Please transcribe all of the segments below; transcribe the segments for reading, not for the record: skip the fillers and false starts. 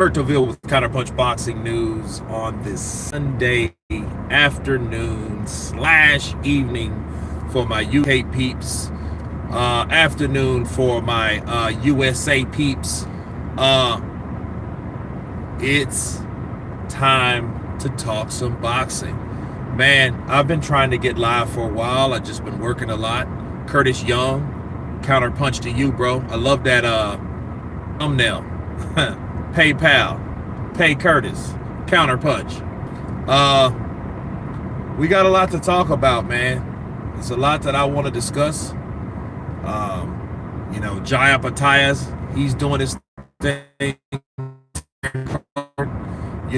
Bertoville with Counterpunch Boxing News on this Sunday afternoon slash evening for my UK peeps, afternoon for my USA peeps. It's time to talk some boxing. Man, I've been trying to get live for a while. I've just been working a lot. Curtis Young, Counterpunch to you, bro. I love that thumbnail. PayPal, Pay Curtis, Counterpunch. We got a lot to talk about, man. There's a lot that I want to discuss. Jaya Patayas, he's doing his thing.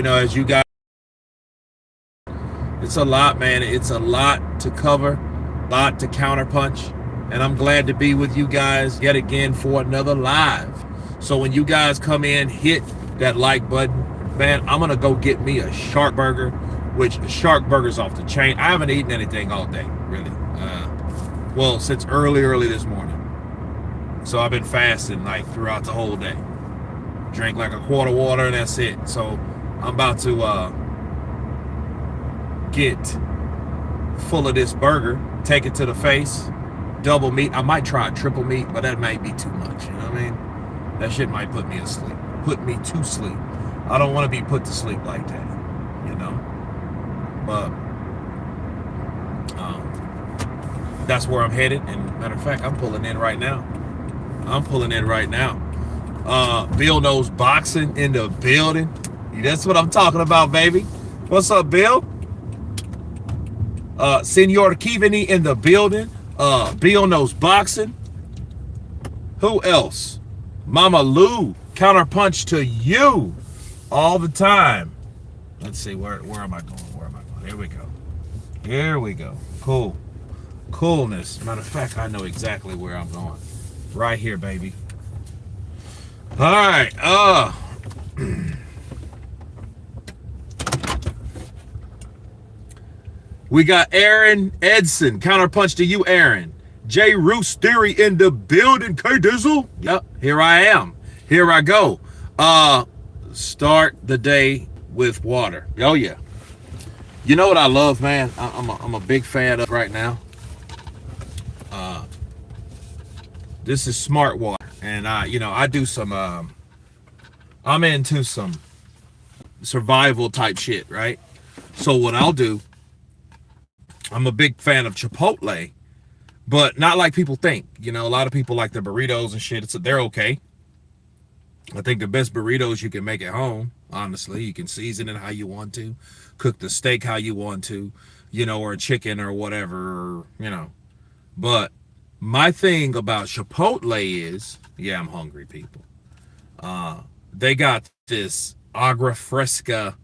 As you guys, it's a lot, man. It's a lot to cover, a lot to counterpunch, and I'm glad to be with you guys yet again for another live. So when you guys come in, hit that like button. Man, I'm going to go get me a shark burger, which shark burger's off the chain. I haven't eaten anything all day, really. Since early this morning. So I've been fasting like throughout the whole day. Drank like a quart of water and that's it. So I'm about to get full of this burger, take it to the face, double meat. I might try a triple meat, but that might be too much. You know what I mean? That shit might put me to sleep. I don't want to be put to sleep like that, But that's where I'm headed. And matter of fact, I'm pulling in right now. Bill knows boxing in the building. That's what I'm talking about, baby. What's up, Bill? Senor Kivani in the building. Bill knows boxing. Who else? Mama Lou, Counterpunch to you all the time. Let's see, where am I going? Here we go. Coolness. Matter of fact, I know exactly where I'm going. Right here, baby. All right. We got Aaron Edson, Counterpunch to you, Aaron. J. Roos Theory in the building. K Dizzle. Yep, here I am. Here I go. Start the day with water. Oh yeah. You know what I love, man? I'm a big fan of right now. This is Smart Water, and I do some. I'm into some survival type shit, right? So what I'll do, I'm a big fan of Chipotle. But not like people think. A lot of people like the burritos and shit. They're okay. I think the best burritos you can make at home, honestly. You can season it how you want to. Cook the steak how you want to. Or chicken or whatever, But my thing about Chipotle is, yeah, I'm hungry, people. They got this Agua Fresca,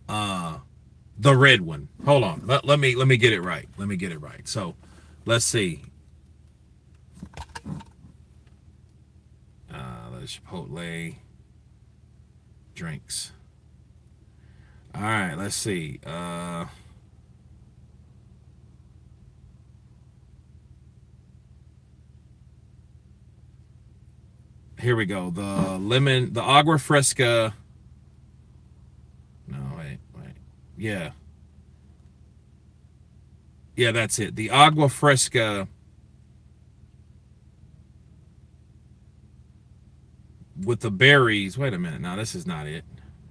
the red one. Hold on. Let me get it right. So, let's see. Let's Chipotle drinks. All right, let's see. Here we go. The Agua Fresca. No, wait. Yeah. Yeah, that's it. The Agua Fresca with the berries. Wait a minute. No, this is not it.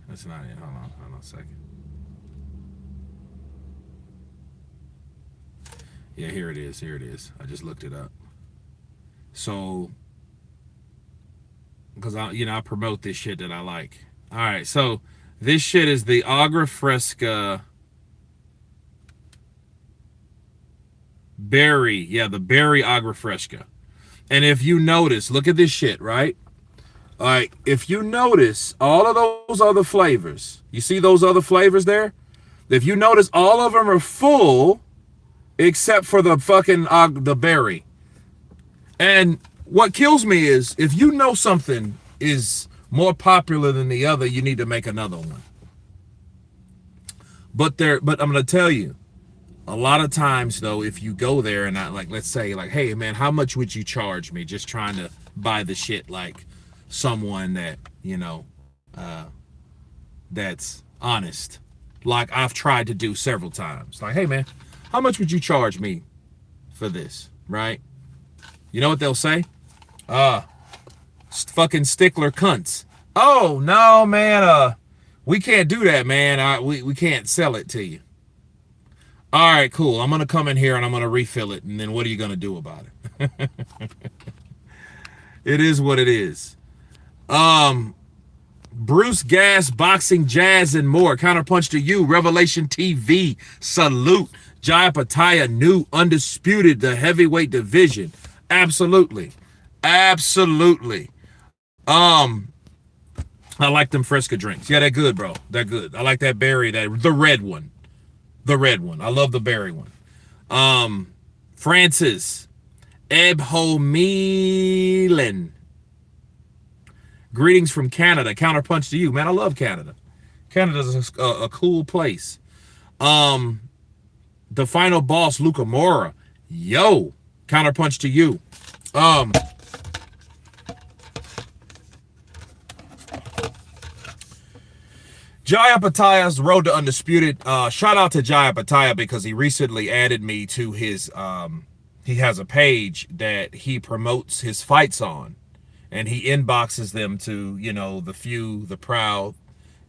That's not it. Hold on a second. Yeah, here it is. I just looked it up. So, because I promote this shit that I like. All right, so this shit is the Agua Fresca berry. Yeah, the berry Agua Fresca. And if you notice, look at this shit, right? All right, if you notice all of those other flavors, you see those other flavors there? If you notice, all of them are full except for the fucking the berry. And what kills me is if you know something is more popular than the other, you need to make another one. But I'm going to tell you, a lot of times though, if you go there and let's say hey man, how much would you charge me just trying to buy the shit, like someone that that's honest, like I've tried to do several times. Like, hey man, how much would you charge me for this, right? You know what they'll say? Fucking stickler cunts. Oh no, man, we can't do that, man. We can't sell it to you. All right, cool. I'm gonna come in here and I'm gonna refill it, and then what are you gonna do about it? It is what it is. Bruce Gas, boxing, jazz, and more. Counterpunch to you. Revelation TV. Salute. Jaya Pataya, new undisputed, the heavyweight division. Absolutely. Absolutely. I like them Fresca drinks. Yeah, they're good, bro. They're good. I like that berry, the red one. The red one. I love the berry one. Francis. Ebhomilen. Greetings from Canada. Counterpunch to you, man. I love Canada. Canada's a cool place. The final boss, Luca Mora. Yo, counterpunch to you. Jaya Pataya's Road to Undisputed. Shout out to Jaya Pataya because he recently added me to his, he has a page that he promotes his fights on. And he inboxes them to, you know, the few, the proud,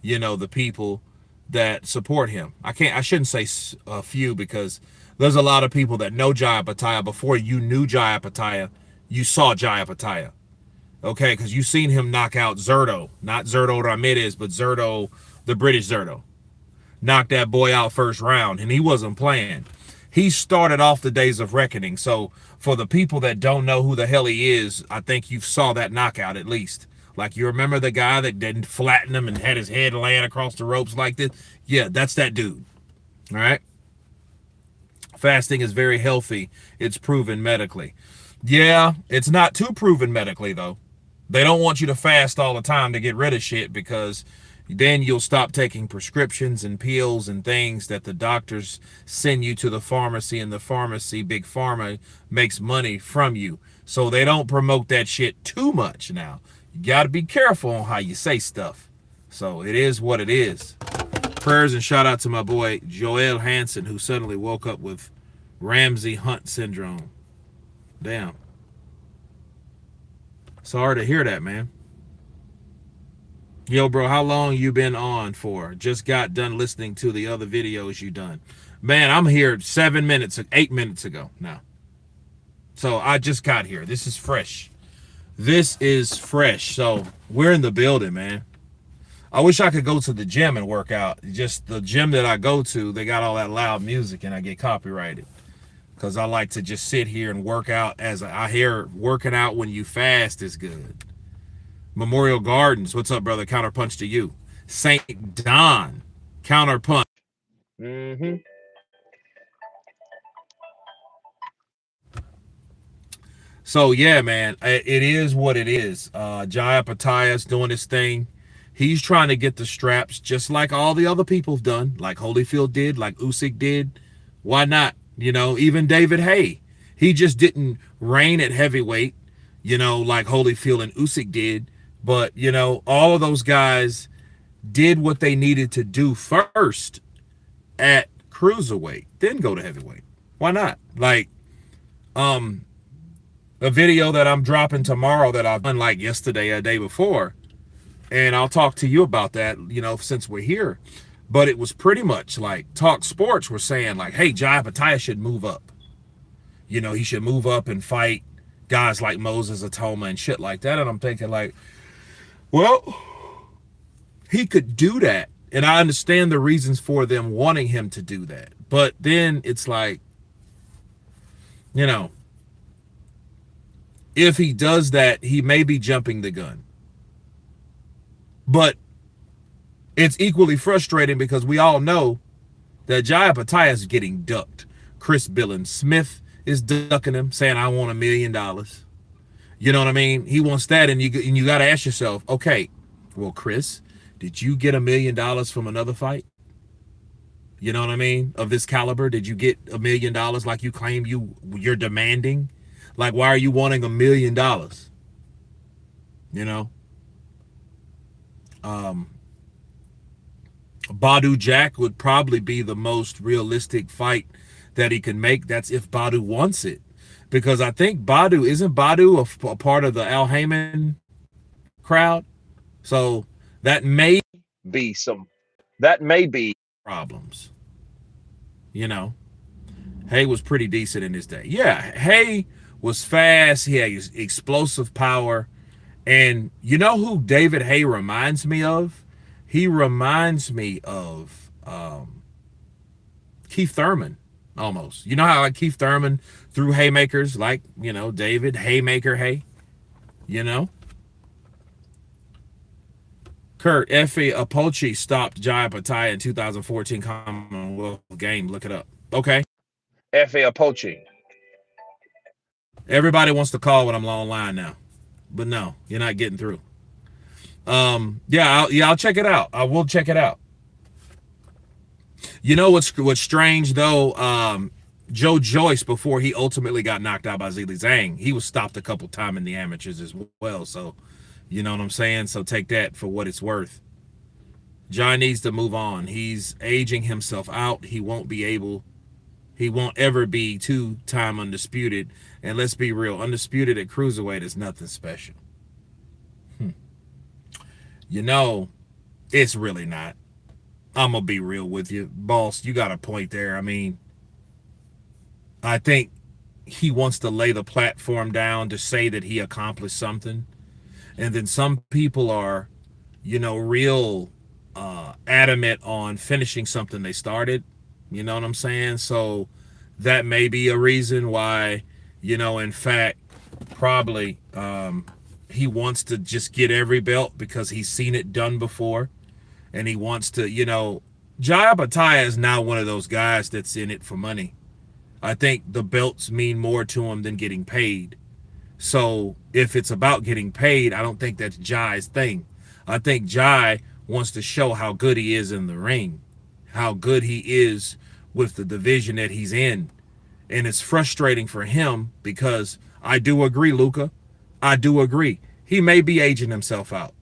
you know, the people that support him. I shouldn't say a few because there's a lot of people that know Jaya Pataya. Before you knew Jaya Pataya, you saw Jaya Pataya. Okay, because you've seen him knock out Zerto. Not Zerto Ramirez, but Zerto, the British Zerto. Knocked that boy out first round, and he wasn't playing. He started off the Days of Reckoning, so for the people that don't know who the hell he is, I think you saw that knockout at least. Like, you remember the guy that didn't flatten him and had his head laying across the ropes like this? Yeah, that's that dude. All right? Fasting is very healthy. It's proven medically. Yeah, it's not too proven medically, though. They don't want you to fast all the time to get rid of shit because then you'll stop taking prescriptions and pills and things that the doctors send you to the pharmacy, and the pharmacy, Big Pharma, makes money from you. So they don't promote that shit too much now. You got to be careful on how you say stuff. So it is what it is. Prayers and shout out to my boy Joel Hansen, who suddenly woke up with Ramsey Hunt syndrome. Damn. Sorry to hear that, man. Yo, bro, how long you been on for? Just got done listening to the other videos you done. Man, I'm here 8 minutes ago now. So I just got here. This is fresh. This is fresh. So we're in the building, man. I wish I could go to the gym and work out. Just the gym that I go to, they got all that loud music and I get copyrighted. Because I like to just sit here and work out. As I hear working out when you fast is good. Memorial Gardens, what's up, brother? Counterpunch to you. St. Don, counterpunch. So yeah, man, it is what it is. Jaya Pataya's doing his thing. He's trying to get the straps just like all the other people have done, like Holyfield did, like Usyk did. Why not? You know, even David Haye. He just didn't reign at heavyweight, you know, like Holyfield and Usyk did. But, you know, all of those guys did what they needed to do first at cruiserweight, then go to heavyweight. Why not? Like, a video that I'm dropping tomorrow that I've done like yesterday, a day before, and I'll talk to you about that, you know, since we're here. But it was pretty much like Talk Sports were saying like, hey, Jaya Pataya should move up. You know, he should move up and fight guys like Moses Atoma and shit like that. And I'm thinking like, well, he could do that. And I understand the reasons for them wanting him to do that. But then it's like, you know, if he does that, he may be jumping the gun. But it's equally frustrating because we all know that Jaya Pataya is getting ducked. Chris Billings Smith is ducking him, saying, I want $1 million. You know what I mean? He wants that, and you got to ask yourself, okay, well, Chris, did you get $1 million from another fight? You know what I mean? Of this caliber, did you get $1 million like you claim you're demanding? Like, why are you wanting $1 million? You know? Badu Jack would probably be the most realistic fight that he can make. That's if Badu wants it. Because I think Badu, isn't Badu a part of the Al Heyman crowd? So that may be some, that may be problems. You know, Hay was pretty decent in his day. Yeah, Hay was fast. He had explosive power. And you know who David Hay reminds me of? He reminds me of Keith Thurman almost. You know how like Keith Thurman threw haymakers like, you know, David Haymaker Hay, you know? Kurt, Effie Apolchi stopped Jaya Pattaya in 2014 Commonwealth game. Look it up. Okay. Effie Apolchi. Everybody wants to call when I'm online now. But no, you're not getting through. I'll check it out. I will check it out. You know what's strange though? Joe Joyce, before he ultimately got knocked out by Zili Zhang, he was stopped a couple times in the amateurs as well. So, you know what I'm saying? So take that for what it's worth. John needs to move on. He's aging himself out. He won't ever be 2-time undisputed. And let's be real, undisputed at cruiserweight is nothing special. You know, it's really not. I'm going to be real with you. Boss, you got a point there. I mean, I think he wants to lay the platform down to say that he accomplished something. And then some people are, you know, real adamant on finishing something they started. You know what I'm saying? So that may be a reason why, you know, in fact, probably he wants to just get every belt because he's seen it done before. And he wants to, you know, Jaya Pattaya is now one of those guys that's in it for money. I think the belts mean more to him than getting paid. So if it's about getting paid, I don't think that's Jai's thing. I think Jai wants to show how good he is in the ring, how good he is with the division that he's in. And it's frustrating for him because I do agree, Luca. I do agree. He may be aging himself out.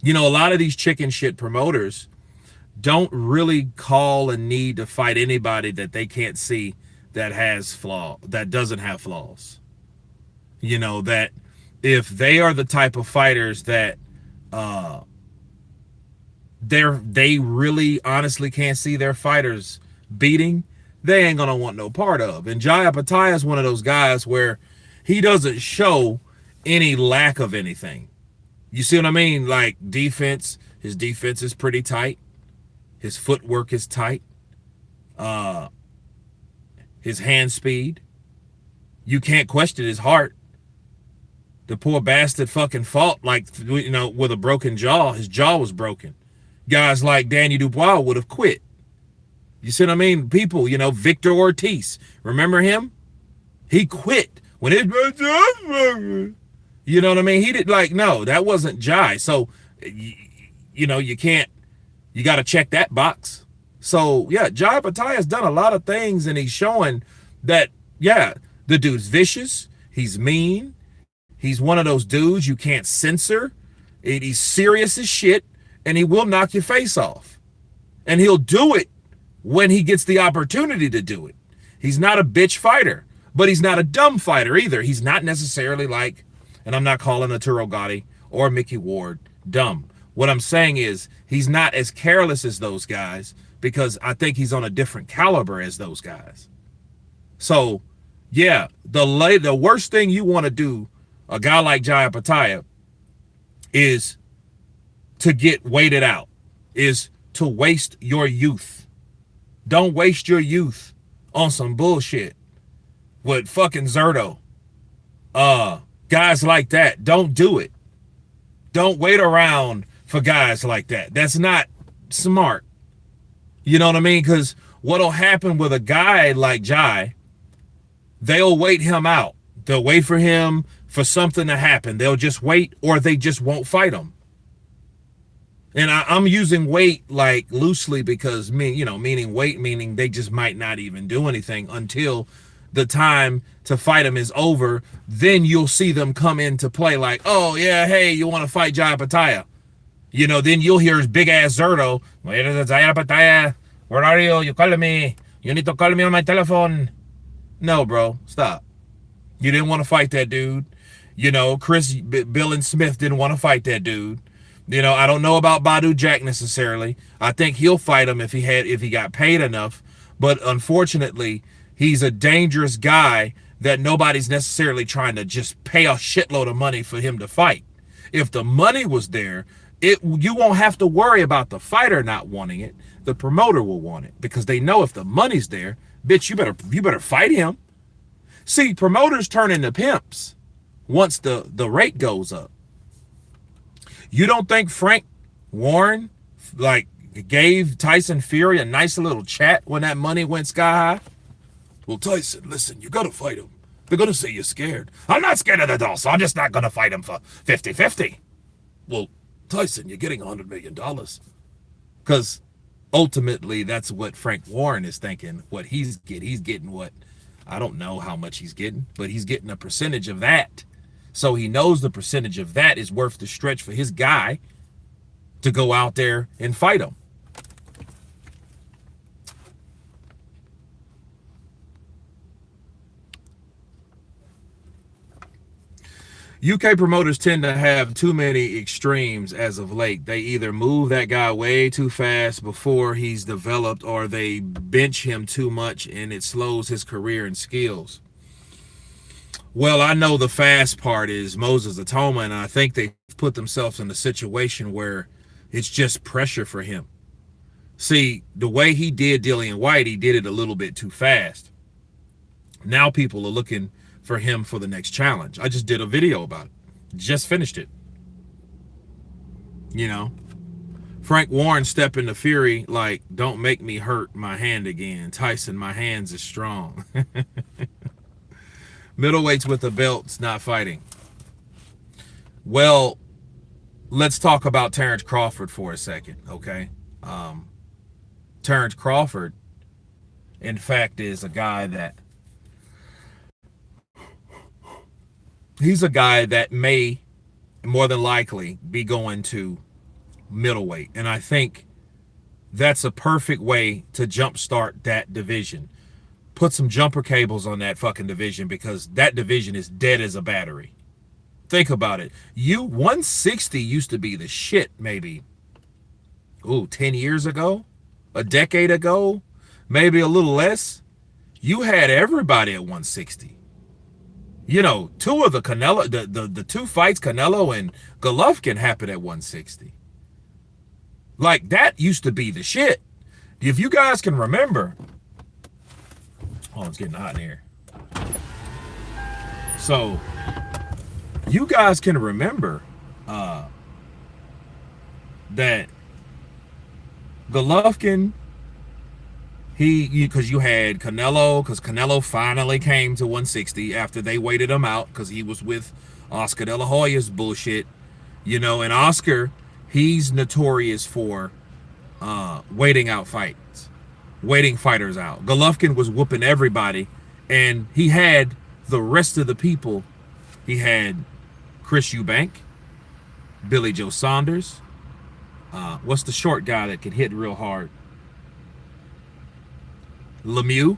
You know, a lot of these chicken shit promoters don't really call and need to fight anybody that they can't see that has that doesn't have flaws. You know, that if they are the type of fighters that they really honestly can't see their fighters beating, they ain't gonna want no part of. And Jaya Pattaya is one of those guys where he doesn't show any lack of anything. You see what I mean? Like defense, his defense is pretty tight. His footwork is tight. His hand speed. You can't question his heart. The poor bastard fucking fought like, you know, with a broken jaw. His jaw was broken. Guys like Danny Dubois would have quit. You see what I mean? People, you know, Victor Ortiz. Remember him? He quit when it, you know what I mean? He did like, no, that wasn't Jai. So, you know, you can't, you got to check that box. So, yeah, Jai Pattaya has done a lot of things and he's showing that, yeah, the dude's vicious. He's mean. He's one of those dudes you can't censor. He's serious as shit and he will knock your face off. And he'll do it when he gets the opportunity to do it. He's not a bitch fighter, but he's not a dumb fighter either. He's not necessarily like, and I'm not calling Arturo Gatti or Mickey Ward dumb. What I'm saying is he's not as careless as those guys because I think he's on a different caliber as those guys. So, yeah, the worst thing you want to do, a guy like Jaya Pattaya, is to get waited out, is to waste your youth. Don't waste your youth on some bullshit with fucking Zerto. Guys like that, don't do it. Don't wait around for guys like that. That's not smart. You know what I mean? Because what'll happen with a guy like Jai, they'll wait him out. They'll wait for him for something to happen. They'll just wait or they just won't fight him. And I'm using wait like loosely because, meaning they just might not even do anything until the time to fight him is over. Then you'll see them come into play like, oh, yeah, hey, you want to fight Jaya Pattaya? You know, then you'll hear his big ass Zerto. Where are you? You calling me? You need to call me on my telephone. No, bro, stop. You didn't want to fight that dude. You know, Bill and Smith didn't want to fight that dude. You know, I don't know about Badu Jack necessarily. I think he'll fight him if he got paid enough. But unfortunately, he's a dangerous guy that nobody's necessarily trying to just pay a shitload of money for him to fight. If the money was there, you won't have to worry about the fighter not wanting it. The promoter will want it because they know if the money's there, bitch, you better fight him. See, promoters turn into pimps once the rate goes up. You don't think Frank Warren like gave Tyson Fury a nice little chat when that money went sky high? Well, Tyson, listen, you gotta fight him. They're gonna say you're scared. I'm not scared of the doll, so I'm just not gonna fight him for 50-50. Well, Tyson, you're getting $100 million. Because ultimately, that's what Frank Warren is thinking. What he's getting what? I don't know how much he's getting, but he's getting a percentage of that. So he knows the percentage of that is worth the stretch for his guy to go out there and fight him. UK promoters tend to have too many extremes as of late. They either move that guy way too fast before he's developed, or they bench him too much and it slows his career and skills. Well, I know the fast part is Moses Atoma, and I think they've put themselves in a situation where it's just pressure for him. See, the way he did Dillian White, he did it a little bit too fast. Now people are looking for him for the next challenge. I just did a video about it. Just finished it. You know, Frank Warren stepped into Fury like, don't make me hurt my hand again. Tyson, my hands is strong. Middleweights with the belts not fighting. Well, let's talk about Terrence Crawford for a second, okay? Terrence Crawford, in fact, is a guy that he's a guy that may more than likely be going to middleweight. And I think that's a perfect way to jumpstart that division. Put some jumper cables on that fucking division because that division is dead as a battery. Think about it. 160 used to be the shit maybe, 10 years ago, a decade ago, maybe a little less. You had everybody at 160. You know, two of the Canelo, the two fights, Canelo and Golovkin, happened at 160. Like, that used to be the shit. If you guys can remember, oh, it's getting hot in here. So, you guys can remember that Golovkin, because you had Canelo, because Canelo finally came to 160 after they waited him out because he was with Oscar De La Hoya's bullshit, you know, and Oscar, he's notorious for waiting out fights, waiting fighters out. Golovkin was whooping everybody, and he had the rest of the people. He had Chris Eubank, Billy Joe Saunders, what's the short guy that can hit real hard? Lemieux,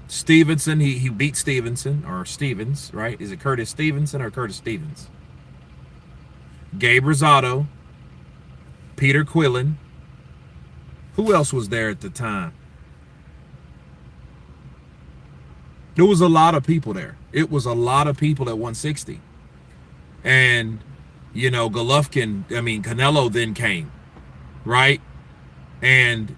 Stevenson, he beat Stevenson, or Stevens, right? Is it Curtis Stevenson or Curtis Stevens? Gabe Rosado, Peter Quillen. Who else was there at the time? There was a lot of people there. It was a lot of people at 160. And, you know, Canelo then came, right? And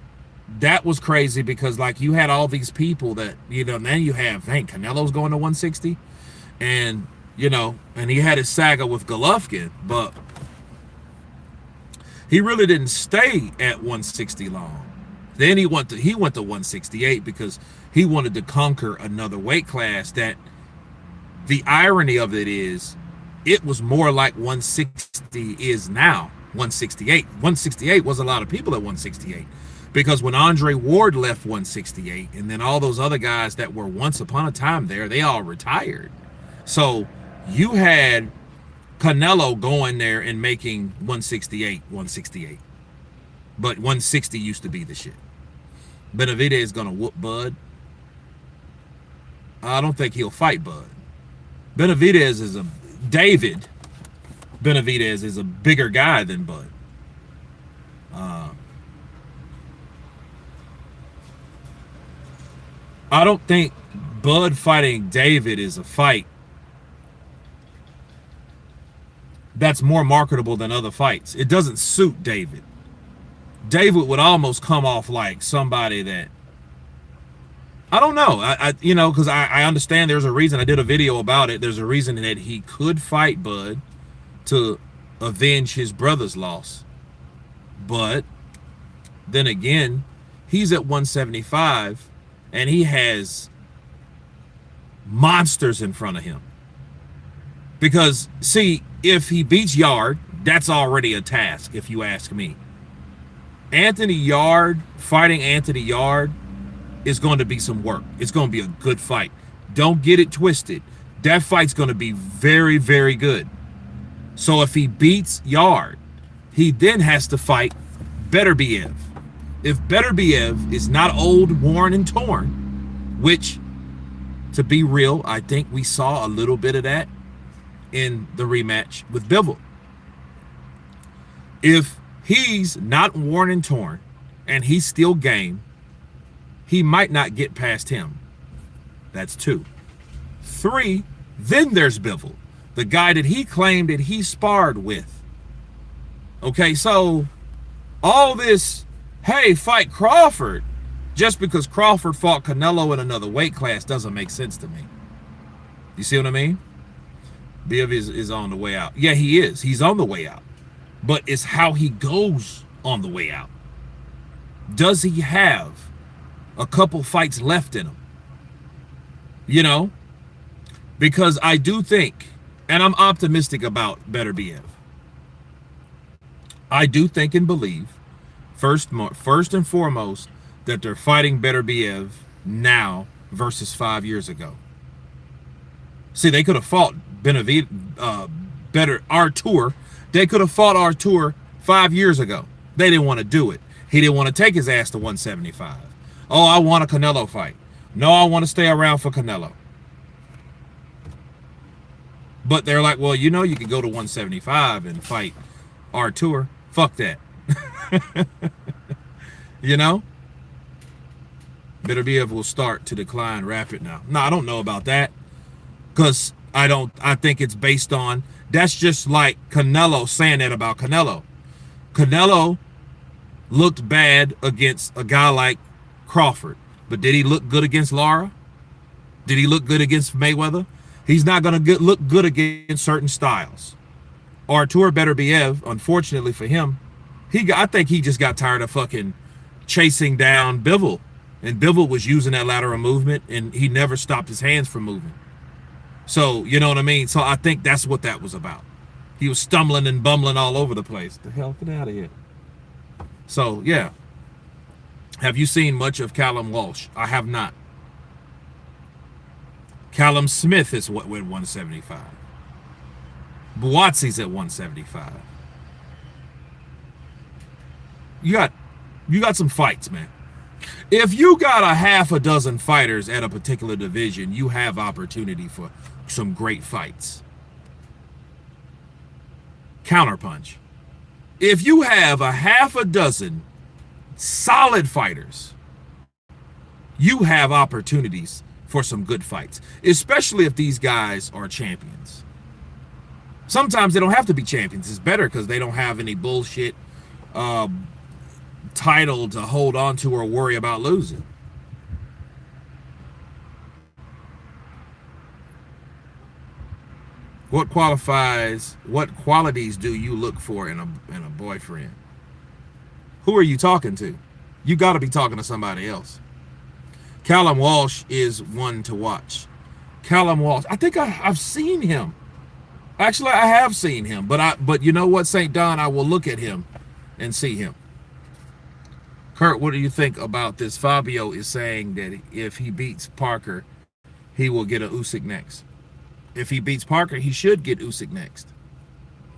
that was crazy because, like, you had all these people that, you know, then you have, Canelo's going to 160. And, you know, and he had his saga with Golovkin, but he really didn't stay at 160 long. Then he went to 168 because he wanted to conquer another weight class that the irony of it is it was more like 160 is now. 168. 168 was a lot of people at 168 because when Andre Ward left 168 and then all those other guys that were once upon a time there, they all retired. So you had Canelo going there and making 168. But 160 used to be the shit. Benavidez is gonna whoop Bud. I don't think he'll fight Bud. Benavidez is a David. Benavidez is a bigger guy than Bud. I don't think Bud fighting David is a fight that's more marketable than other fights. It doesn't suit David. David would almost come off like somebody that, I don't know. Because I understand there's a reason. I did a video about it. There's a reason that he could fight Bud to avenge his brother's loss. But then again, he's at 175 and he has monsters in front of him. Because, see, if he beats Yard, that's already a task, if you ask me. Anthony Yard, fighting Anthony Yard is going to be some work. It's going to be a good fight. Don't get it twisted. That fight's going to be very, very good. So if he beats Yard, he then has to fight Beterbiev. If Beterbiev is not old, worn, and torn, which, to be real, I think we saw a little bit of that in the rematch with Bivol. If he's not worn and torn and he's still game, he might not get past him. That's 2. 3, then there's Bivol, the guy that he claimed that he sparred with. Okay, so all this, hey, fight Crawford, just because Crawford fought Canelo in another weight class doesn't make sense to me. You see what I mean? Biv is on the way out. Yeah, he is. He's on the way out. But it's how he goes on the way out. Does he have a couple fights left in him? You know? Because I do think, and I'm optimistic about Beterbiev. I do think and believe, first and foremost, that they're fighting Beterbiev now versus 5 years ago. See, they could have fought Artur. They could have fought Artur 5 years ago. They didn't want to do it. He didn't want to take his ass to 175. Oh, I want a Canelo fight. No, I want to stay around for Canelo. But they're like, well, you know, you could go to 175 and fight Artur. Fuck that. You know? Beterbiev will start to decline rapid now. No, I don't know about that. Because I think it's based on, that's just like Canelo saying that about Canelo. Canelo looked bad against a guy like Crawford. But did he look good against Lara? Did he look good against Mayweather? He's not going to look good against certain styles. Artur Beterbiev, unfortunately for him, I think he just got tired of fucking chasing down Bivol. And Bivol was using that lateral movement, and he never stopped his hands from moving. So, you know what I mean? So I think that's what that was about. He was stumbling and bumbling all over the place. The hell, get out of here. So, yeah. Have you seen much of Callum Walsh? I have not. Callum Smith is what went 175. Buatsi's at 175. You got some fights, man. If you got a half a dozen fighters at a particular division, you have opportunity for some great fights. Counterpunch. If you have a half a dozen solid fighters, you have opportunities for some good fights, especially if these guys are champions. Sometimes they don't have to be champions. It's better because they don't have any bullshit title to hold on to or worry about losing. What qualities do you look for in a boyfriend? Who are you talking to? You got to be talking to somebody else. Callum Walsh is one to watch. Callum Walsh, I think I've seen him. Actually, I have seen him, but you know what, St. Don, I will look at him and see him. Kurt, what do you think about this? Fabio is saying that if he beats Parker, he will get a Usyk next. If he beats Parker, he should get Usyk next.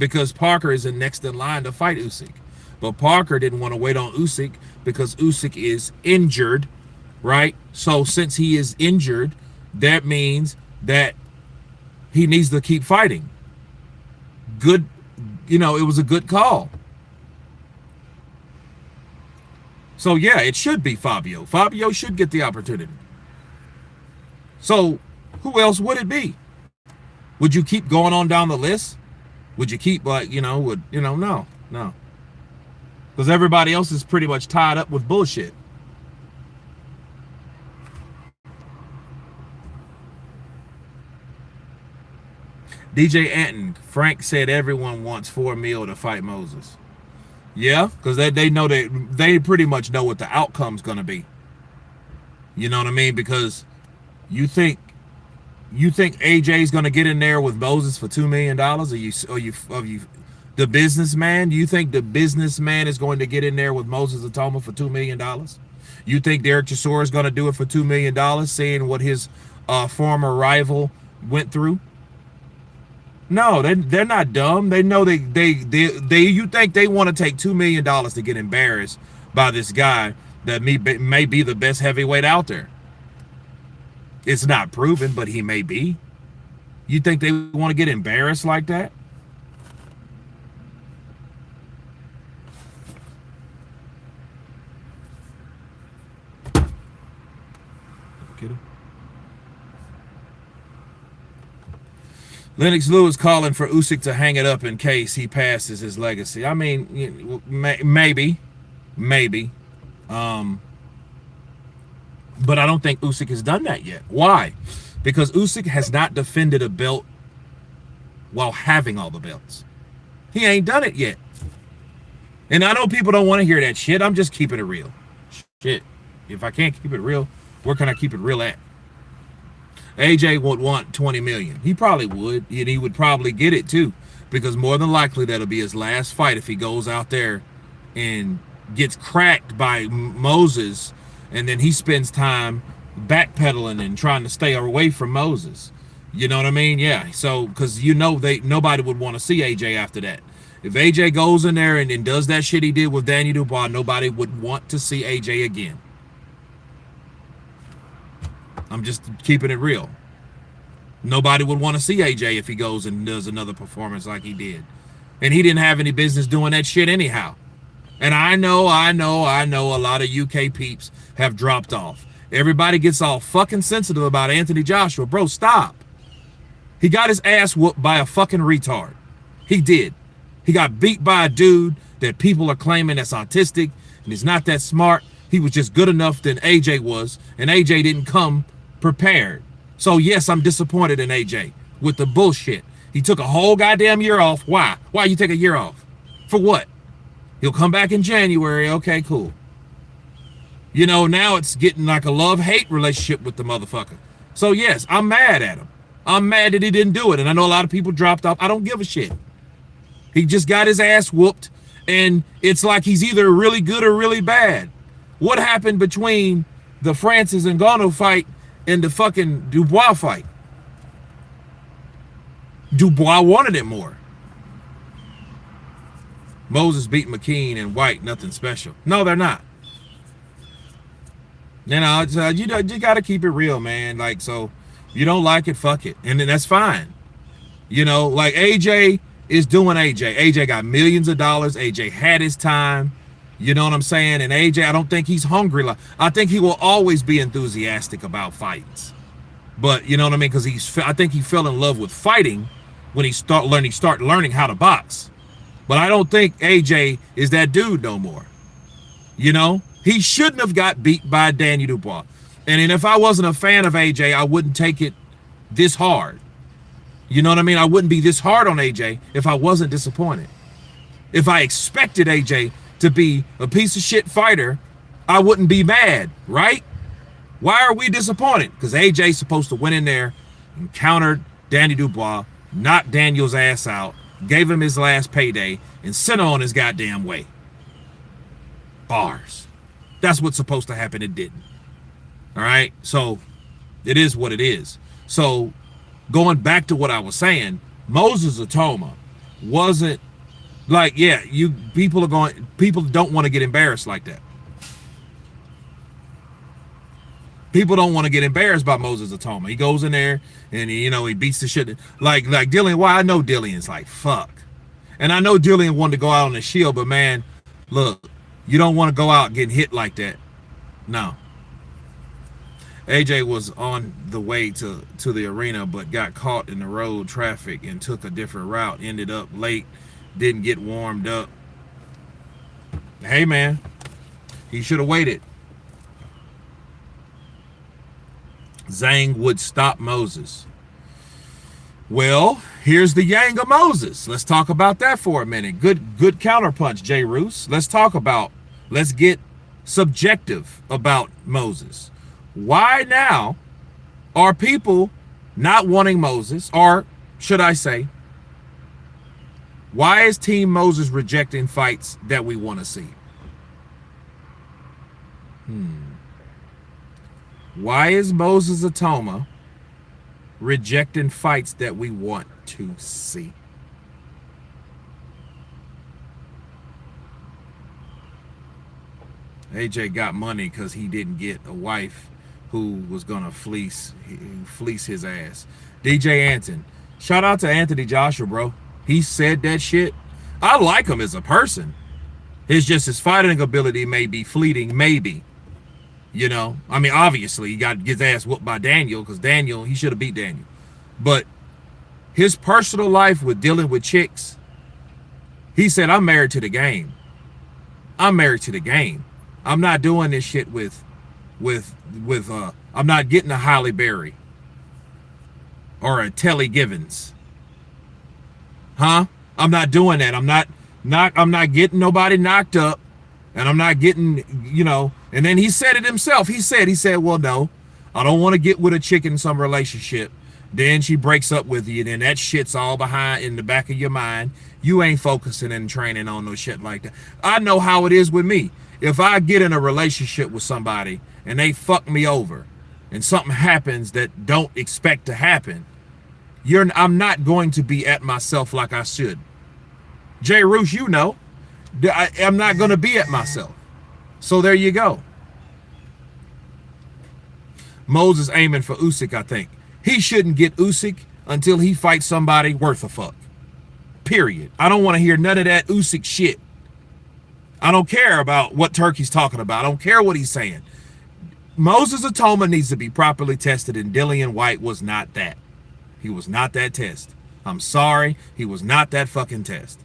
because Parker is next in line to fight Usyk. But Parker didn't want to wait on Usyk because Usyk is injured, right? So since he is injured, that means that he needs to keep fighting. Good, it was a good call. So yeah, it should be Fabio. Fabio should get the opportunity. So who else would it be? Would you keep going on down the list? Would you keep no. Because everybody else is pretty much tied up with bullshit. DJ Anton, Frank said everyone wants $4 million to fight Moses. Yeah, because they know they pretty much know what the outcome's gonna be. You know what I mean? Because you think AJ's gonna get in there with Moses for $2 million? Are you the businessman? Do you think the businessman is going to get in there with Moses Atoma for $2 million? You think Derek Chisora is gonna do it for $2 million, seeing what his former rival went through? No, they're not dumb. They know they you think they want to take $2 million to get embarrassed by this guy that may be the best heavyweight out there. It's not proven, but he may be. You think they want to get embarrassed like that? Get him. Lennox Lewis calling for Usyk to hang it up in case he passes his legacy. I mean, maybe. But I don't think Usyk has done that yet. Why? Because Usyk has not defended a belt while having all the belts. He ain't done it yet. And I know people don't want to hear that shit. I'm just keeping it real. Shit. If I can't keep it real, where can I keep it real at? AJ would want $20 million. He probably would, and he would probably get it too, because more than likely that'll be his last fight if he goes out there and gets cracked by Moses, and then he spends time backpedaling and trying to stay away from Moses. You know what I mean? Yeah. So, because nobody would want to see AJ after that. If AJ goes in there and does that shit he did with Daniel Dubois, nobody would want to see AJ again. I'm just keeping it real. Nobody would want to see AJ if he goes and does another performance like he did. And he didn't have any business doing that shit anyhow. And I know a lot of UK peeps have dropped off. Everybody gets all fucking sensitive about Anthony Joshua. Bro, stop. He got his ass whooped by a fucking retard. He did. He got beat by a dude that people are claiming that's autistic and he's not that smart. He was just good enough than AJ was, and AJ didn't come prepared. So yes, I'm disappointed in AJ with the bullshit. He took a whole goddamn year off. Why? Why you take a year off? For what? He'll come back in January. Okay, cool. Now it's getting like a love-hate relationship with the motherfucker. So yes, I'm mad at him. I'm mad that he didn't do it. And I know a lot of people dropped off. I don't give a shit. He just got his ass whooped, and it's like he's either really good or really bad. What happened between the Francis Ngannou fight and the fucking Dubois fight? Dubois wanted it more. Moses beat McKean and White, nothing special. No, they're not. You got to keep it real, man. Like, so you don't like it, fuck it. And then that's fine. Like AJ is doing AJ. AJ got millions of dollars. AJ had his time. You know what I'm saying? And AJ, I don't think he's hungry. I think he will always be enthusiastic about fights. But you know what I mean? Because I think he fell in love with fighting when he started learning how to box. But I don't think AJ is that dude no more. He shouldn't have got beat by Daniel Dubois. And if I wasn't a fan of AJ, I wouldn't take it this hard. You know what I mean? I wouldn't be this hard on AJ if I wasn't disappointed. If I expected AJ to be a piece of shit fighter, I wouldn't be mad, right? Why are we disappointed? Because AJ's supposed to went in there and countered Danny Dubois, knocked Daniel's ass out, gave him his last payday, and sent on his goddamn way. Bars. That's what's supposed to happen. It didn't. All right? So it is what it is. So going back to what I was saying, Moses Atoma wasn't like, yeah, people don't want to get embarrassed like that. People don't want to get embarrassed by Moses Atoma. He goes in there and he beats the shit. Like Dillian. Why I know Dillian's like fuck, and I know Dillian wanted to go out on the shield, but man, look, you don't want to go out getting hit like that. No. AJ was on the way to the arena, but got caught in the road traffic and took a different route. Ended up late, didn't get warmed up. Hey man, he should have waited. Zhang would stop Moses. Well, here's the yang of Moses. Let's talk about that for a minute. Good counterpunch, Jay Roos. Let's get subjective about Moses. Why now are people not wanting Moses, or should I say, why is Team Moses rejecting fights that we want to see? Why is Moses Atoma rejecting fights that we want to see? AJ got money because he didn't get a wife who was gonna fleece his ass. DJ Anton, shout out to Anthony Joshua, bro. He said that shit. I like him as a person. It's just his fighting ability may be fleeting, maybe. I mean, obviously, he got to get his ass whooped by Daniel because Daniel, he should have beat Daniel. But his personal life with dealing with chicks, he said, I'm married to the game. I'm married to the game. I'm not doing this shit with I'm not getting a Halle Berry or a Telly Givens. Huh? I'm not doing that. I'm not getting nobody knocked up, and I'm not getting, and then he said it himself. He said, well, no, I don't want to get with a chick in some relationship. Then she breaks up with you. Then that shit's all behind in the back of your mind. You ain't focusing and training on no shit like that. I know how it is with me. If I get in a relationship with somebody and they fuck me over and something happens that don't expect to happen, I'm not going to be at myself like I should. Jay Roos, I'm not going to be at myself. So there you go. Moses aiming for Usyk, I think. He shouldn't get Usyk until he fights somebody worth a fuck. Period. I don't want to hear none of that Usyk shit. I don't care about what Turkey's talking about. I don't care what he's saying. Moses Atoma needs to be properly tested, and Dillian White was not that. He was not that test. I'm sorry. He was not that fucking test.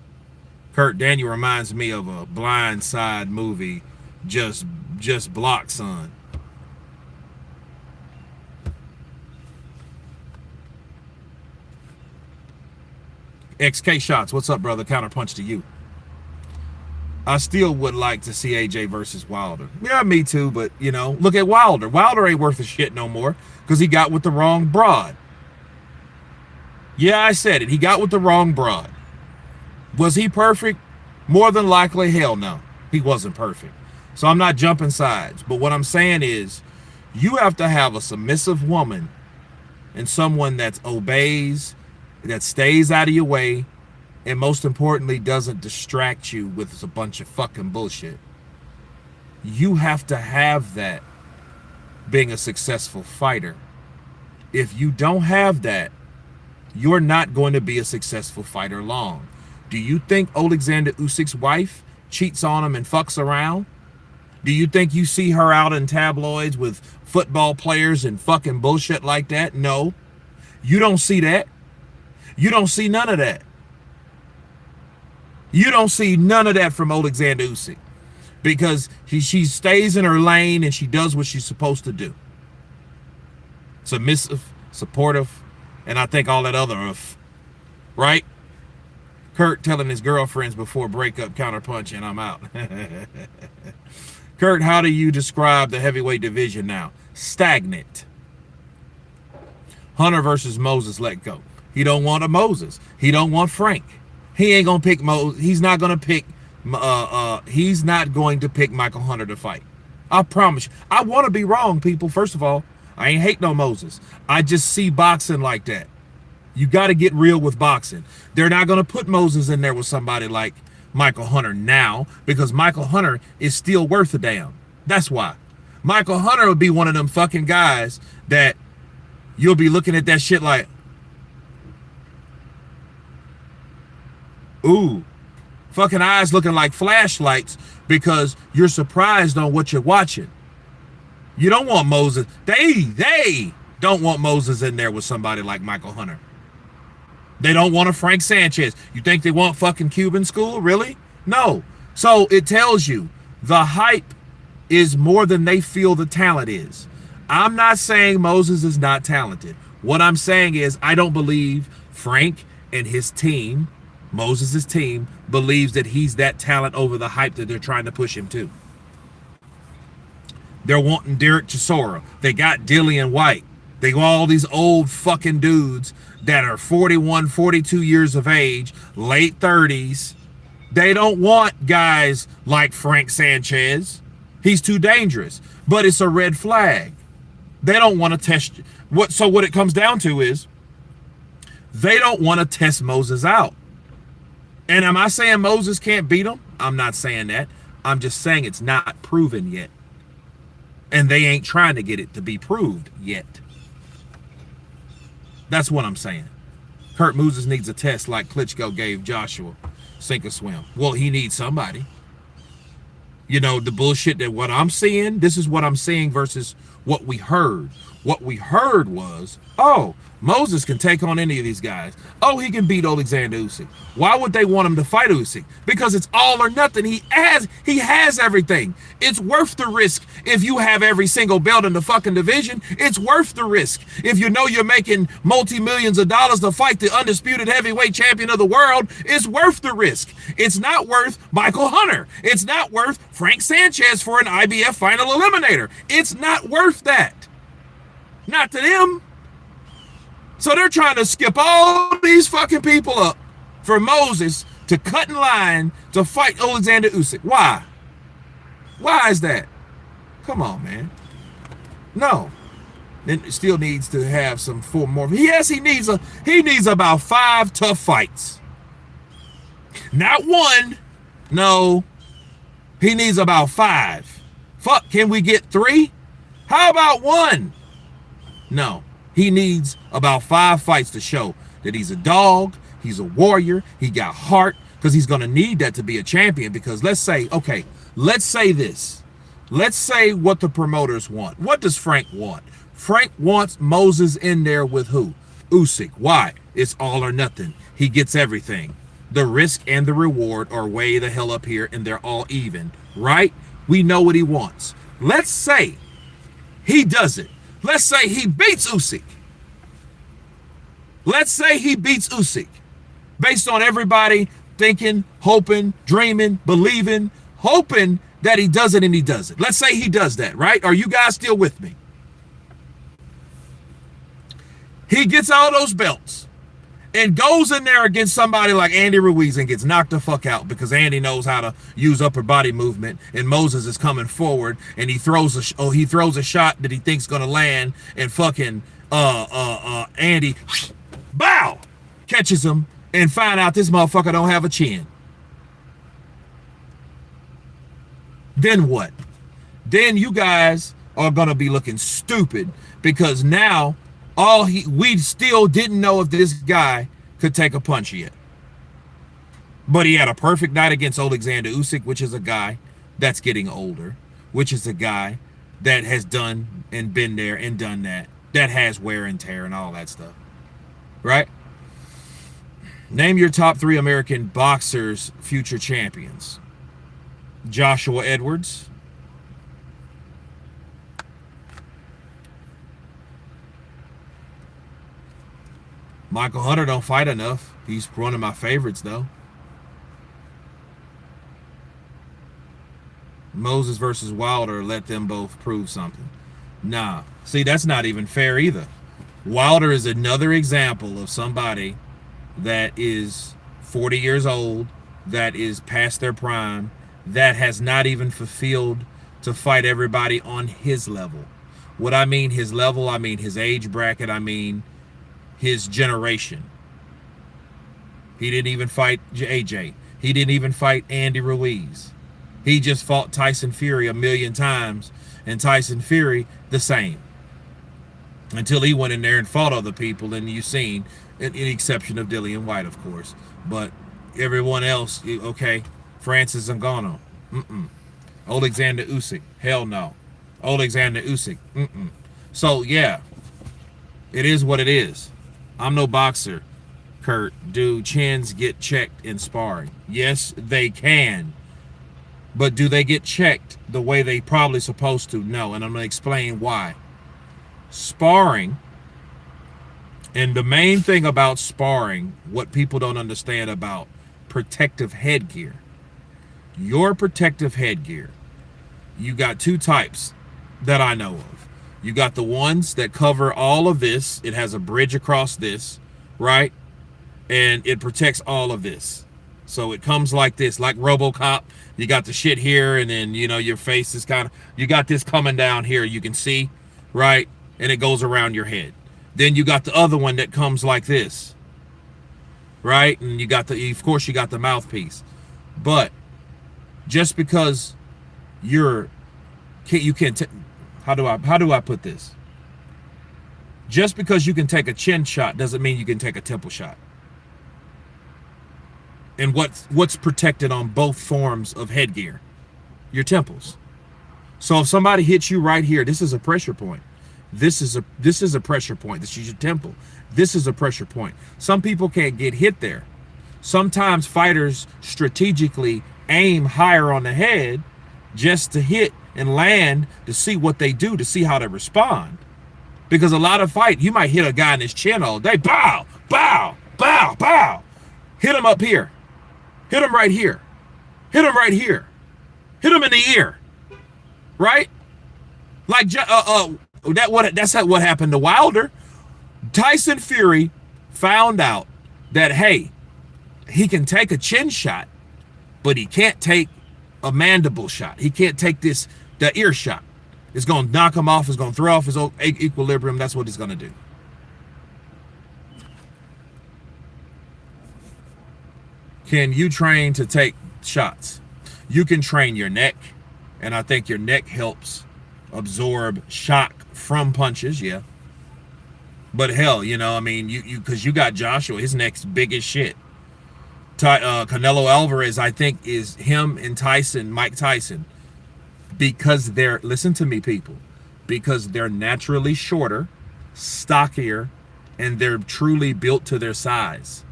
Kurt Daniel reminds me of a Blind Side movie, just block, son. XK Shots, what's up, brother? Counterpunch to you. I still would like to see AJ versus Wilder. Yeah, me too, but, look at Wilder. Wilder ain't worth a shit no more because he got with the wrong broad. Yeah, I said it. He got with the wrong broad. Was he perfect? More than likely, hell no. He wasn't perfect. So I'm not jumping sides. But what I'm saying is, you have to have a submissive woman and someone that obeys, that stays out of your way, and most importantly, doesn't distract you with a bunch of fucking bullshit. You have to have that being a successful fighter. If you don't have that, you're not going to be a successful fighter long. Do you think Alexander Usyk's wife cheats on him and fucks around? Do you think you see her out in tabloids with football players and fucking bullshit like that? No. You don't see that. You don't see none of that. You don't see none of that from Alexander Usyk because she stays in her lane and she does what she's supposed to do. Submissive, supportive, and I think all that other right? Kurt telling his girlfriends before breakup, counterpunch, and I'm out. Kurt, how do you describe the heavyweight division now? Stagnant. Hunter versus Moses, let go. He don't want a Moses. He don't want Frank. He ain't gonna pick Moses. He's not gonna pick. He's not going to pick Michael Hunter to fight. I promise you. I want to be wrong, people. First of all, I ain't hate no Moses. I just see boxing like that. You got to get real with boxing. They're not going to put Moses in there with somebody like Michael Hunter now because Michael Hunter is still worth a damn. That's why. Michael Hunter would be one of them fucking guys that you'll be looking at that shit like, ooh, fucking eyes looking like flashlights because you're surprised on what you're watching. You don't want Moses. They don't want Moses in there with somebody like Michael Hunter. They don't want a Frank Sanchez. You think they want fucking Cuban School? Really? No. So it tells you the hype is more than they feel the talent is. I'm not saying Moses is not talented. What I'm saying is I don't believe Frank and his team, Moses' team, believes that he's that talent over the hype that they're trying to push him to. They're wanting Derek Chisora. They got Dillian White. They got all these old fucking dudes that are 41, 42 years of age, late 30s. They don't want guys like Frank Sanchez. He's too dangerous. But it's a red flag. They don't want to test so what it comes down to is they don't want to test Moses out. And am I saying Moses can't beat him? I'm not saying that. I'm just saying it's not proven yet. And they ain't trying to get it to be proved yet. That's what I'm saying. Kurt Moses needs a test like Klitschko gave Joshua. Sink or swim. Well, he needs somebody. You know, the bullshit that what I'm seeing, this is what I'm seeing versus what we heard. What we heard was, oh, Moses can take on any of these guys. Oh, he can beat Alexander Usyk. Why would they want him to fight Usyk? Because it's all or nothing. He has everything. It's worth the risk if you have every single belt in the fucking division. It's worth the risk. If you know you're making multi-millions of dollars to fight the undisputed heavyweight champion of the world, it's worth the risk. It's not worth Michael Hunter. It's not worth Frank Sanchez for an IBF final eliminator. It's not worth that. Not to them. So they're trying to skip all these fucking people up for Moses to cut in line to fight Alexander Usyk. Why? Why is that? Come on, man. No. Then still needs to have some 4 more. Yes, he needs about 5 tough fights. Not 1. No. He needs about 5. Fuck, can we get 3? How about 1? No. He needs about 5 fights to show that he's a dog, he's a warrior, he got heart, because he's going to need that to be a champion. Because let's say this. Let's say what the promoters want. What does Frank want? Frank wants Moses in there with who? Usyk. Why? It's all or nothing. He gets everything. The risk and the reward are way the hell up here, and they're all even, right? We know what he wants. Let's say he does it. Let's say he beats Usyk. Let's say he beats Usyk. Based on everybody thinking, hoping, dreaming, believing, hoping that he does it and he does it. Let's say he does that, right? Are you guys still with me? He gets all those belts and goes in there against somebody like Andy Ruiz and gets knocked the fuck out because Andy knows how to use upper body movement and Moses is coming forward and he throws a shot that he thinks gonna land and fucking Andy bow catches him and find out this motherfucker don't have a chin. Then what? Then you guys are gonna be looking stupid because now we still didn't know if this guy could take a punch yet. But he had a perfect night against Alexander Usyk, which is a guy that's getting older, which is a guy that has done and been there and done that has wear and tear and all that stuff. Right? Name your top 3 American boxers, future champions. Joshua Edwards. Michael Hunter don't fight enough. He's one of my favorites, though. Moses versus Wilder, let them both prove something. Nah. See, that's not even fair either. Wilder is another example of somebody that is 40 years old, that is past their prime, that has not even fulfilled to fight everybody on his level. What I mean his level, I mean his age bracket, I mean his generation. He didn't even fight AJ. He didn't even fight Andy Ruiz. He just fought Tyson Fury a million times, and Tyson Fury the same. Until he went in there and fought other people, and you've seen, in the exception of Dillian White, of course. But everyone else, okay, Francis Ngannou, Alexander Usyk, hell no. Alexander Usyk, So yeah, it is what it is. I'm no boxer, Kurt. Do chins get checked in sparring? Yes, they can. But do they get checked the way they probably supposed to? No, and I'm going to explain why. Sparring, and the main thing about sparring, what people don't understand about protective headgear. Your protective headgear, you got two types that I know of. You got the ones that cover all of this. It has a bridge across this, right? And it protects all of this. So it comes like this, like RoboCop. You got the shit here, and then, you know, your face is kind of, you got this coming down here, you can see, right? And it goes around your head. Then you got the other one that comes like this, right? And you got the, of course, you got the mouthpiece. But just because you can, how do I put this? Just because you can take a chin shot doesn't mean you can take a temple shot. And what's protected on both forms of headgear? Your temples. So if somebody hits you right here, this is a pressure point. This is a pressure point. This is your temple. This is a pressure point. Some people can't get hit there. Sometimes fighters strategically aim higher on the head just to hit and land to see what they do, to see how they respond. Because a lot of fight, you might hit a guy in his chin all day. Bow, bow, bow, bow. Hit him up here. Hit him right here. Hit him right here. Hit him in the ear. Right? Like that's what happened to Wilder. Tyson Fury found out that, hey, he can take a chin shot, but he can't take a mandible shot. He can't take the ear shot. It's going to knock him off. It's going to throw off his equilibrium. That's what it's going to do. Can you train to take shots? You can train your neck, and I think your neck helps absorb shock from punches, yeah. But hell, you know, I mean, because you got Joshua, his neck's big as shit. Canelo Alvarez, I think, is him and Mike Tyson, because they're, listen to me, people, because they're naturally shorter, stockier, and they're truly built to their size.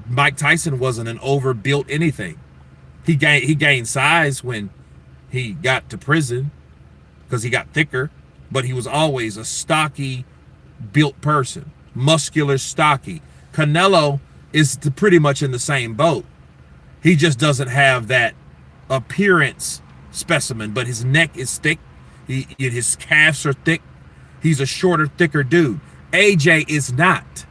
Mike Tyson wasn't an overbuilt anything. He gained size when he got to prison because he got thicker, but he was always a stocky built person, muscular, stocky. Canelo is pretty much in the same boat. He just doesn't have that appearance specimen, but his neck is thick. His calves are thick. He's a shorter, thicker dude. AJ is not.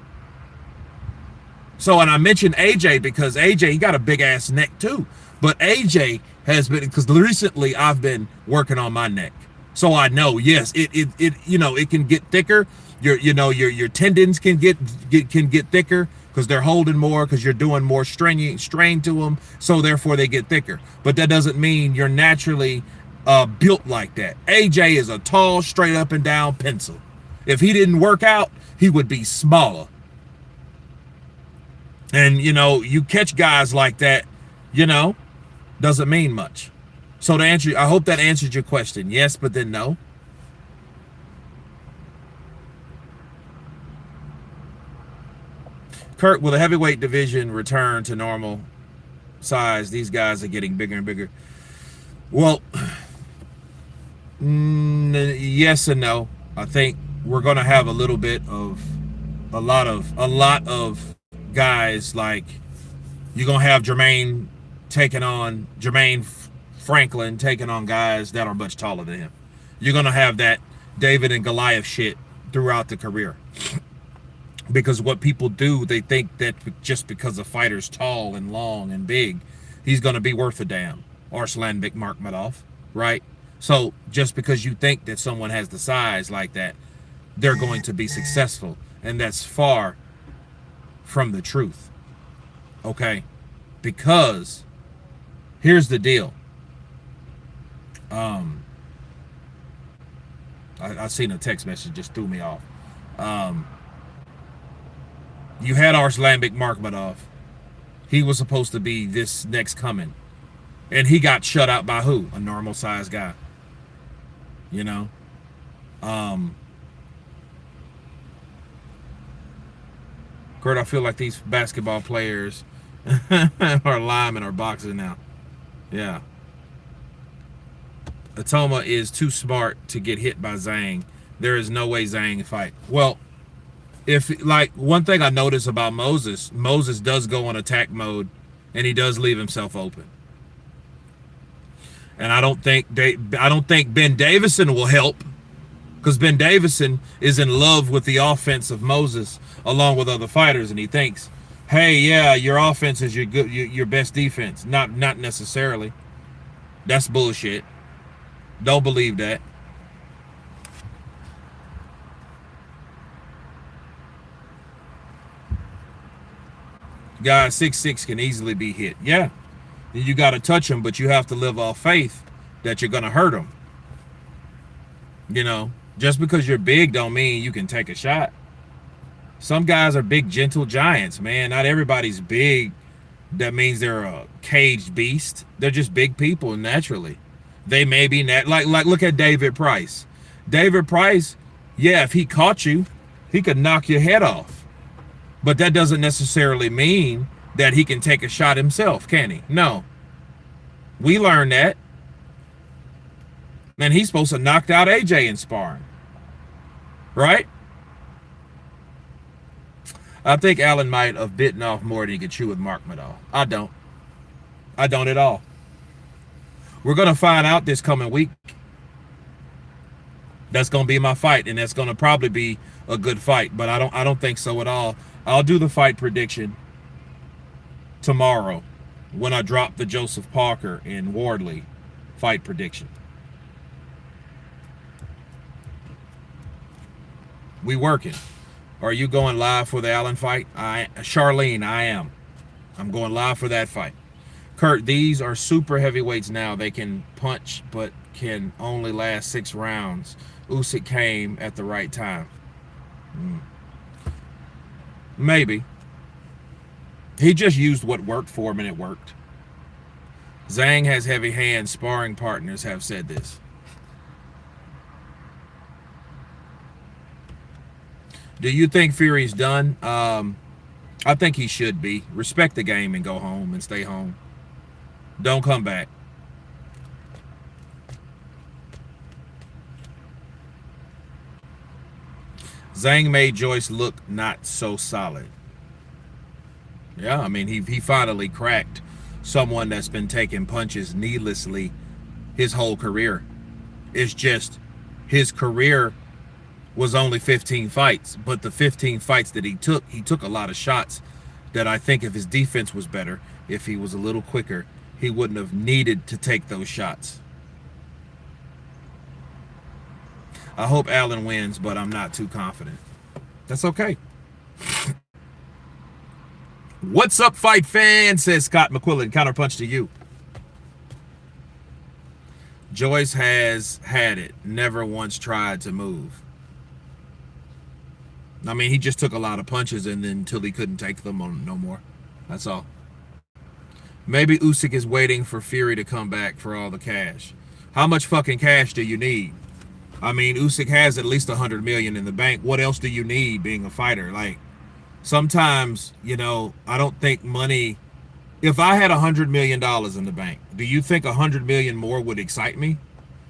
So, and I mentioned AJ because AJ, he got a big ass neck too. But AJ has been, because recently I've been working on my neck. So I know, yes, it can get thicker. Your tendons can get thicker because they're holding more, because you're doing more strain to them. So therefore they get thicker. But that doesn't mean you're naturally built like that. AJ is a tall, straight up and down pencil. If he didn't work out, he would be smaller. And, you catch guys like that, doesn't mean much. So to answer, I hope that answered your question. Yes, but then no. Kurt, will the heavyweight division return to normal size? These guys are getting bigger and bigger. Well, yes and no. I think we're going to have a little bit of a lot of guys, like you're gonna have Jermaine Franklin taking on guys that are much taller than him. You're gonna have that David and Goliath shit throughout the career, because what people do, they think that just because a fighter's tall and long and big, he's gonna be worth a damn. Arslan Bekmambetov, right? So just because you think that someone has the size like that, they're going to be successful. And that's far from the truth. Okay? Because here's the deal. Um, I seen a text message just threw me off. Um, you had Arslanbek Markmadov. He was supposed to be this next coming. And he got shut out by who? A normal sized guy. You know? Um, Kurt, I feel like these basketball players are linemen or boxers now. Yeah. Atoma is too smart to get hit by Zhang. There is no way Zhang can fight. Well, if like one thing I notice about Moses does go on attack mode, and he does leave himself open. And I don't think Ben Davison will help, because Ben Davison is in love with the offense of Moses along with other fighters, and he thinks, hey, yeah, your offense is your best defense. Not necessarily. That's bullshit. Don't believe that. Guy 6'6" can easily be hit. Yeah. You got to touch him, but you have to live off faith that you're going to hurt him. You know, just because you're big don't mean you can take a shot. Some guys are big, gentle giants, man. Not everybody's big. That means they're a caged beast. They're just big people naturally. They may be like look at David Price. David Price, yeah, if he caught you, he could knock your head off. But that doesn't necessarily mean that he can take a shot himself, can he? No. We learned that. And he's supposed to knock out AJ in sparring. Right? I think Allen might have bitten off more than he could chew with Markmadov. I don't. I don't at all. We're going to find out this coming week. That's going to be my fight, and that's going to probably be a good fight, but I don't think so at all. I'll do the fight prediction tomorrow when I drop the Joseph Parker and Wardley fight prediction. We working. Are you going live for the Allen fight? Charlene, I am. I'm going live for that fight. Kurt, these are super heavyweights now. They can punch, but can only last 6 rounds. Usyk came at the right time. Maybe. He just used what worked for him, and it worked. Zhang has heavy hands. Sparring partners have said this. Do you think Fury's done? I think he should be. Respect the game and go home and stay home. Don't come back. Zhang made Joyce look not so solid. Yeah, I mean, he finally cracked someone that's been taking punches needlessly his whole career. It's just his career was only 15 fights, but the 15 fights that he took a lot of shots that I think if his defense was better, if he was a little quicker, he wouldn't have needed to take those shots. I hope Allen wins, but I'm not too confident. That's okay. What's up, fight fan? Says Scott McQuillan. Counterpunch to you. Joyce has had it. Never once tried to move. I mean, he just took a lot of punches and then until he couldn't take them no more. That's all. Maybe Usyk is waiting for Fury to come back for all the cash. How much fucking cash do you need? I mean, Usyk has at least 100 million in the bank. What else do you need being a fighter? Like, sometimes, you know, I don't think money. If I had $100 million in the bank, do you think 100 million more would excite me?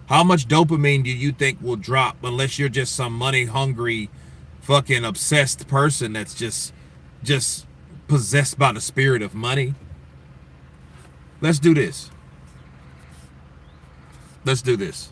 How much dopamine do you think will drop unless you're just some money hungry, fucking obsessed person that's just possessed by the spirit of money? Let's do this. Let's do this.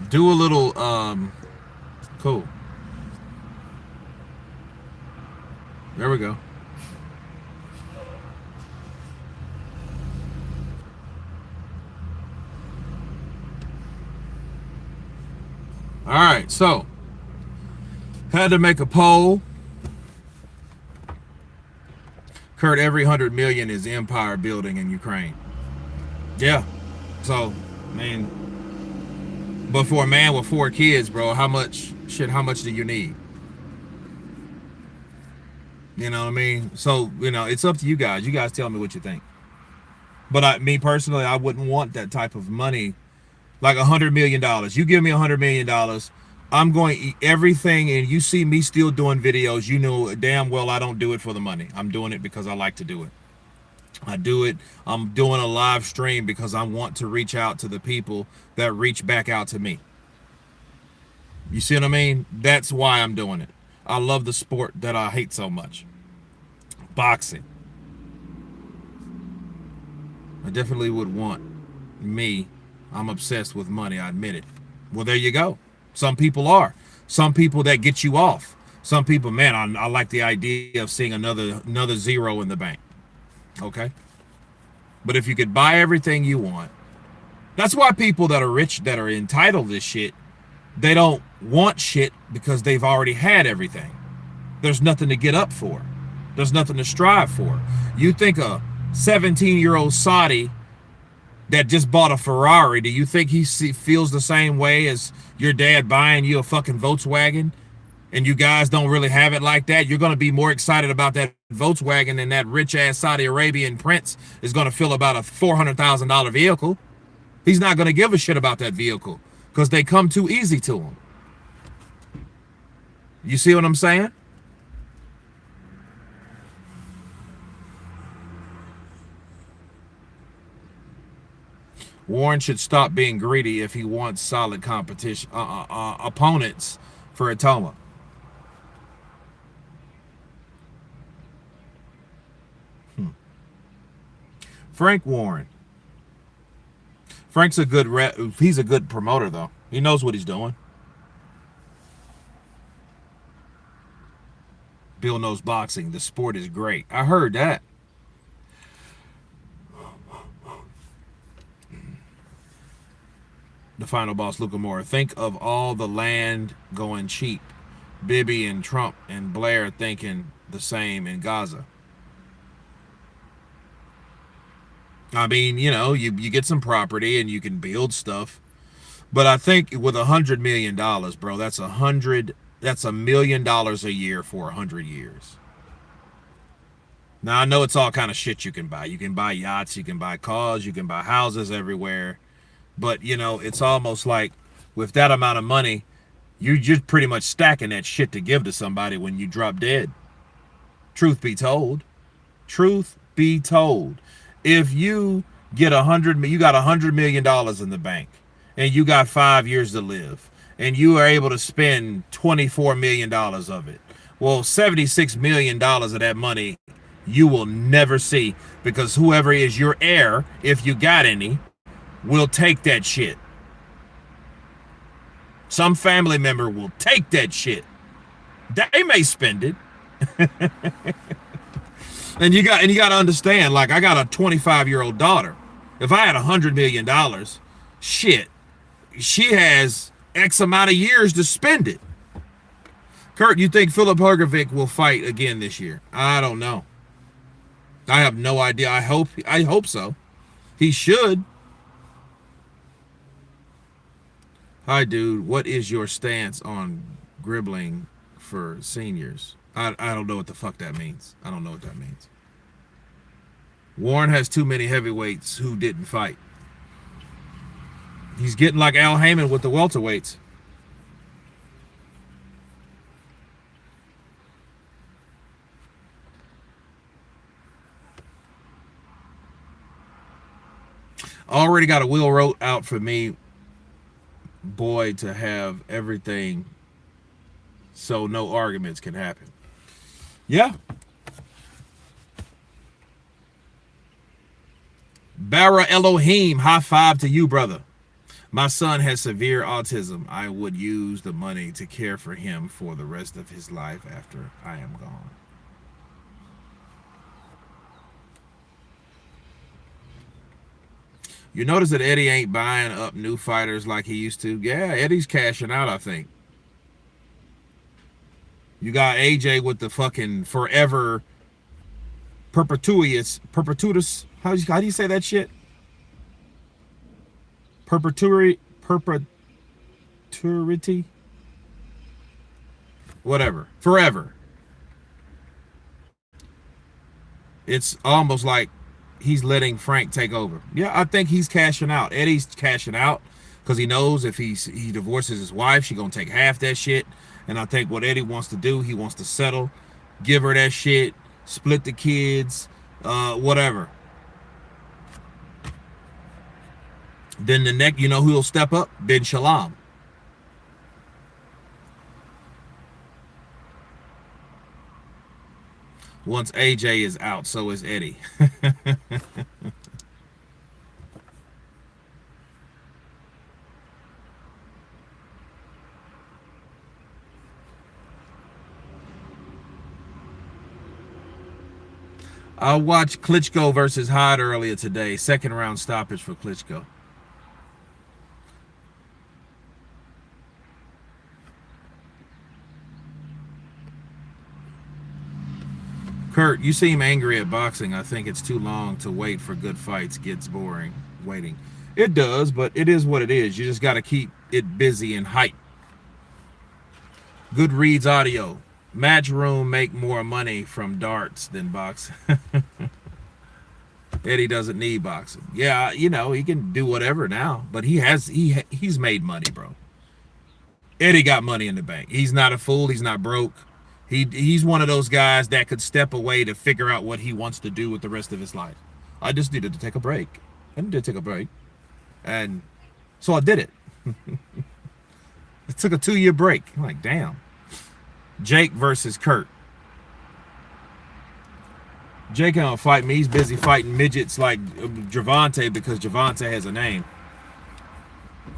Do a little cool. There we go. All right, so had to make a poll. Kurt, every 100 million is empire building in Ukraine. Yeah. So, I mean, but for a man with 4 kids, bro, how much shit? How much do you need? You know what I mean? So, it's up to you guys. You guys tell me what you think. But me personally, I wouldn't want that type of money. Like $100 million. You give me $100 million, I'm going to eat everything. And you see me still doing videos. You know damn well I don't do it for the money. I'm doing it because I like to do it. I do it. I'm doing a live stream because I want to reach out to the people that reach back out to me. You see what I mean? That's why I'm doing it. I love the sport that I hate so much. Boxing. I definitely would want me. I'm obsessed with money, I admit it. Well, there you go. Some people are. Some people that get you off. Some people, man, I like the idea of seeing another zero in the bank. Okay? But if you could buy everything you want, that's why people that are rich, that are entitled to shit, they don't want shit because they've already had everything. There's nothing to get up for. There's nothing to strive for. You think a 17-year-old Saudi that just bought a Ferrari, do you think he feels the same way as your dad buying you a fucking Volkswagen? And you guys don't really have it like that? You're going to be more excited about that Volkswagen than that rich-ass Saudi Arabian prince is going to feel about a $400,000 vehicle. He's not going to give a shit about that vehicle because they come too easy to him. You see what I'm saying? Warren should stop being greedy if he wants solid competition opponents for Atoma. Frank Warren. Frank's a good he's a good promoter though. He knows what he's doing. Bill knows boxing. The sport is great. I heard that. The final boss, Luca Moore. Think of all the land going cheap. Bibi and Trump and Blair thinking the same in Gaza. I mean, you get some property and you can build stuff. But I think with $100 million, bro, that's $1 million a year for 100 years. Now I know it's all kind of shit you can buy. You can buy yachts, you can buy cars, you can buy houses everywhere. But it's almost like with that amount of money, you're just pretty much stacking that shit to give to somebody when you drop dead. Truth be told. Truth be told. If you get you got $100 million in the bank and you got 5 years to live and you are able to spend $24 million of it, well, $76 million of that money you will never see because whoever is your heir, if you got any, will take that shit. Some family member will take that shit. They may spend it. And you got to understand, like I got a 25-year-old daughter. If I had $100 million, shit, she has X amount of years to spend it. Kurt, you think Philip Hergovic will fight again this year? I don't know. I have no idea. I hope so. He should. Hi, dude. What is your stance on gribbling for seniors? I don't know what the fuck that means. I don't know what that means. Warren has too many heavyweights who didn't fight. He's getting like Al Heyman with the welterweights. Already got a will wrote out for me, boy, to have everything so no arguments can happen. Yeah. Bara Elohim, high five to you, brother. My son has severe autism. I would use the money to care for him for the rest of his life after I am gone. You notice that Eddie ain't buying up new fighters like he used to? Yeah, Eddie's cashing out, I think. You got AJ with the fucking forever perpetuous. How do you say that shit? Perpetuity, whatever, forever. It's almost like he's letting Frank take over. Yeah, I think he's cashing out. Eddie's cashing out because he knows if he divorces his wife, she gonna take half that shit. And I think what Eddie wants to do, he wants to settle, give her that shit, split the kids, whatever. Then the next, you know who'll step up? Ben Shalom. Once AJ is out, so is Eddie. I watched Klitschko versus Hyde earlier today. Second round stoppage for Klitschko. Kurt, you seem angry at boxing. I think it's too long to wait for good fights. Gets boring waiting. It does, but it is what it is. You just got to keep it busy and hype. Good reads audio. Matchroom make more money from darts than boxing. Eddie doesn't need boxing. Yeah, you know, he can do whatever now, but he's made money, bro. Eddie got money in the bank. He's not a fool. He's not broke. He's one of those guys that could step away to figure out what he wants to do with the rest of his life. I just needed to take a break. I needed to take a break. And so I did it. It took a 2-year break. I'm like, damn. Jake versus Kurt. Jake ain't gonna fight me. He's busy fighting midgets like Javante because Javante has a name.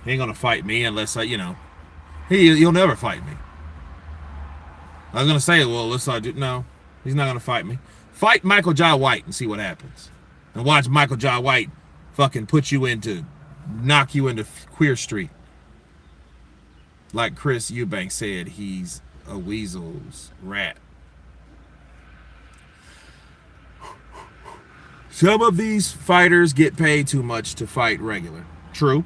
He ain't gonna fight me unless he'll never fight me. I was gonna say, well, let's do. No, he's not gonna fight me. Fight Michael Jai White and see what happens, and watch Michael Jai White fucking knock you into Queer Street. Like Chris Eubank said, he's a weasel's rat. Some of these fighters get paid too much to fight regular. True.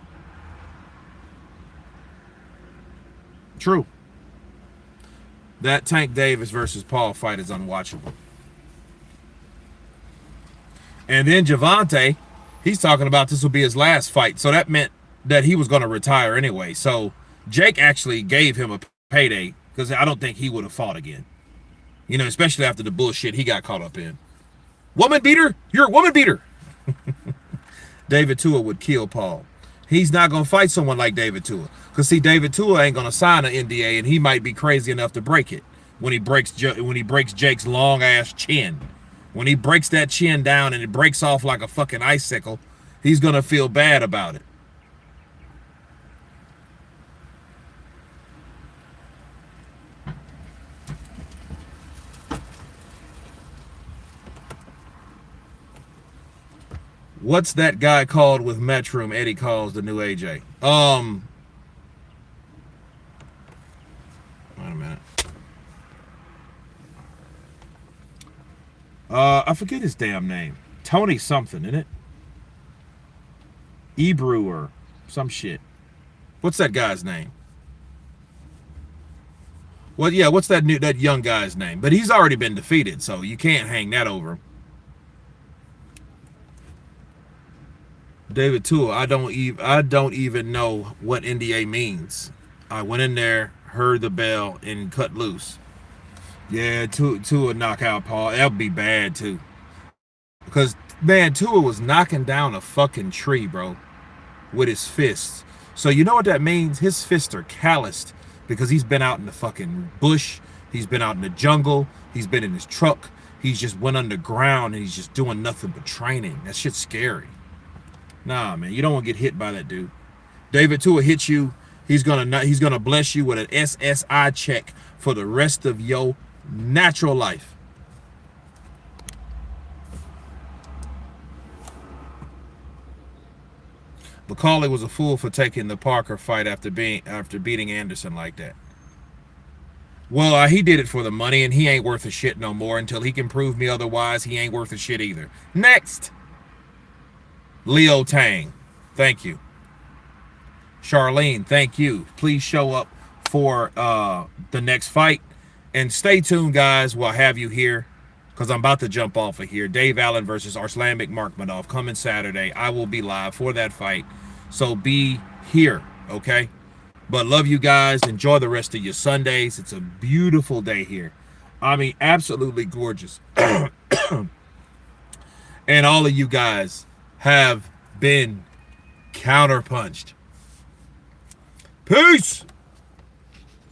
True. That Tank Davis versus Paul fight is unwatchable. And then Javante, he's talking about this will be his last fight. So that meant that he was going to retire anyway. So Jake actually gave him a payday because I don't think he would have fought again. You know, especially after the bullshit he got caught up in. Woman beater? You're a woman beater. David Tua would kill Paul. He's not going to fight someone like David Tua. Because, see, David Tua ain't going to sign an NDA, and he might be crazy enough to break it when he breaks Jake's long-ass chin. When he breaks that chin down and it breaks off like a fucking icicle, he's going to feel bad about it. What's that guy called with Matchroom Eddie calls the new AJ? Wait a minute. I forget his damn name. Tony something, isn't it? Ebrew or some shit. What's that guy's name? Well, yeah, what's that young guy's name? But he's already been defeated, so you can't hang that over him. David Tua, I don't even know what NDA means. I went in there, heard the bell, and cut loose. Yeah, Tua knock out Paul. That'd be bad too. Because man, Tua was knocking down a fucking tree, bro, with his fists. So you know what that means? His fists are calloused because he's been out in the fucking bush. He's been out in the jungle. He's been in his truck. He's just went underground and he's just doing nothing but training. That shit's scary. Nah, man, you don't want to get hit by that dude. David Tua hits you. He's gonna bless you with an SSI check for the rest of your natural life. McCauley was a fool for taking the Parker fight after beating Anderson like that. Well, he did it for the money, and he ain't worth a shit no more until he can prove me otherwise. He ain't worth a shit either. Next, Leo Tang, thank you. Charlene, thank you. Please show up for the next fight. And stay tuned, guys. We'll have you here because I'm about to jump off of here. Dave Allen versus Arslan Makmadov coming Saturday. I will be live for that fight. So be here, okay? But love you guys. Enjoy the rest of your Sundays. It's a beautiful day here. I mean, absolutely gorgeous. And all of you guys have been counterpunched. Peace.